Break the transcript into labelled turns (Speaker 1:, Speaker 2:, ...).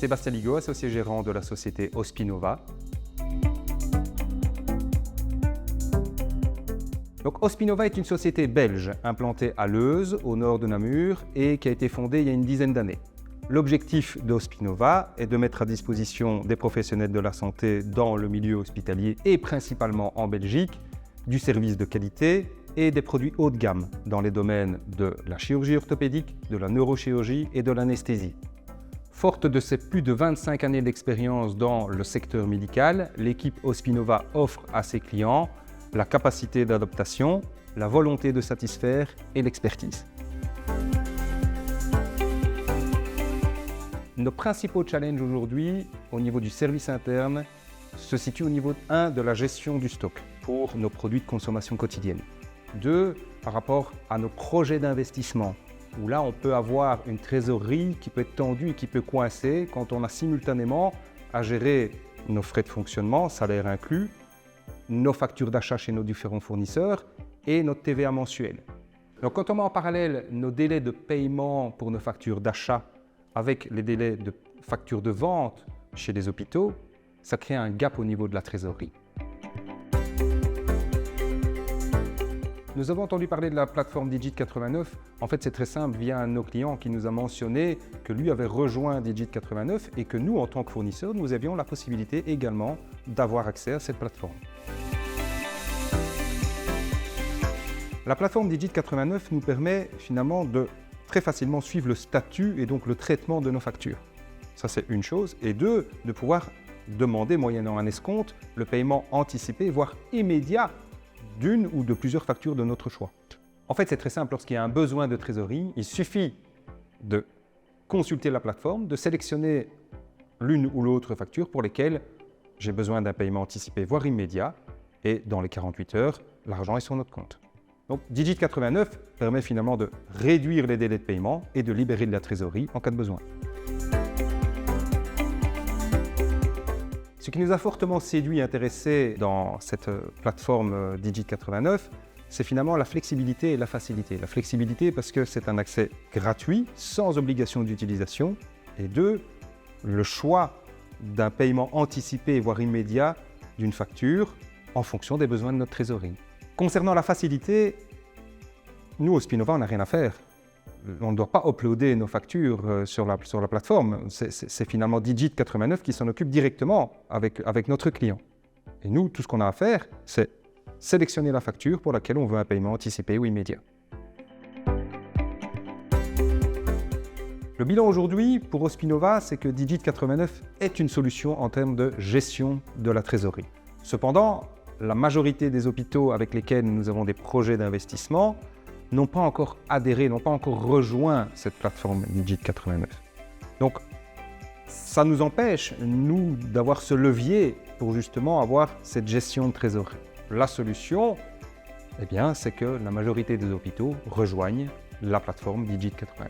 Speaker 1: Sébastien Ligaud, associé gérant de la société Hospinova. Donc, Hospinova est une société belge implantée à Leuze, au nord de Namur, et qui a été fondée il y a une dizaine d'années. L'objectif d'Hospinova est de mettre à disposition des professionnels de la santé dans le milieu hospitalier et principalement en Belgique, du service de qualité et des produits haut de gamme dans les domaines de la chirurgie orthopédique, de la neurochirurgie et de l'anesthésie. Forte de ses plus de 25 années d'expérience dans le secteur médical, l'équipe Hospinova offre à ses clients la capacité d'adaptation, la volonté de satisfaire et l'expertise. Nos principaux challenges aujourd'hui au niveau du service interne se situent au niveau 1 de la gestion du stock pour nos produits de consommation quotidienne. 2, par rapport à nos projets d'investissement, où là on peut avoir une trésorerie qui peut être tendue et qui peut coincer quand on a simultanément à gérer nos frais de fonctionnement, salaire inclus, nos factures d'achat chez nos différents fournisseurs et notre TVA mensuelle. Donc quand on met en parallèle nos délais de paiement pour nos factures d'achat avec les délais de factures de vente chez les hôpitaux, ça crée un gap au niveau de la trésorerie. Nous avons entendu parler de la plateforme Digit89. En fait, c'est très simple, via un de nos clients qui nous a mentionné que lui avait rejoint Digit89 et que nous, en tant que fournisseurs, nous avions la possibilité également d'avoir accès à cette plateforme. La plateforme Digit89 nous permet finalement de très facilement suivre le statut et donc le traitement de nos factures. Ça, c'est une chose. Et 2, de pouvoir demander, moyennant un escompte, le paiement anticipé, voire immédiat, d'une ou de plusieurs factures de notre choix. En fait, c'est très simple. Lorsqu'il y a un besoin de trésorerie, il suffit de consulter la plateforme, de sélectionner l'une ou l'autre facture pour lesquelles j'ai besoin d'un paiement anticipé, voire immédiat, et dans les 48 heures, l'argent est sur notre compte. Donc, Digit89 permet finalement de réduire les délais de paiement et de libérer de la trésorerie en cas de besoin. Ce qui nous a fortement séduit et intéressé dans cette plateforme Digit89, c'est finalement la flexibilité et la facilité. La flexibilité parce que c'est un accès gratuit, sans obligation d'utilisation. Et 2, le choix d'un paiement anticipé, voire immédiat, d'une facture en fonction des besoins de notre trésorerie. Concernant la facilité, nous, Hospinova, on n'a rien à faire. On ne doit pas uploader nos factures sur la plateforme. C'est finalement Digit89 qui s'en occupe directement avec notre client. Et nous, tout ce qu'on a à faire, c'est sélectionner la facture pour laquelle on veut un paiement anticipé ou immédiat. Le bilan aujourd'hui pour Hospinova, c'est que Digit89 est une solution en termes de gestion de la trésorerie. Cependant, la majorité des hôpitaux avec lesquels nous avons des projets d'investissement n'ont pas encore adhéré, n'ont pas encore rejoint cette plateforme Digit89. Donc, ça nous empêche, nous, d'avoir ce levier pour justement avoir cette gestion de trésorerie. La solution, eh bien, c'est que la majorité des hôpitaux rejoignent la plateforme Digit89.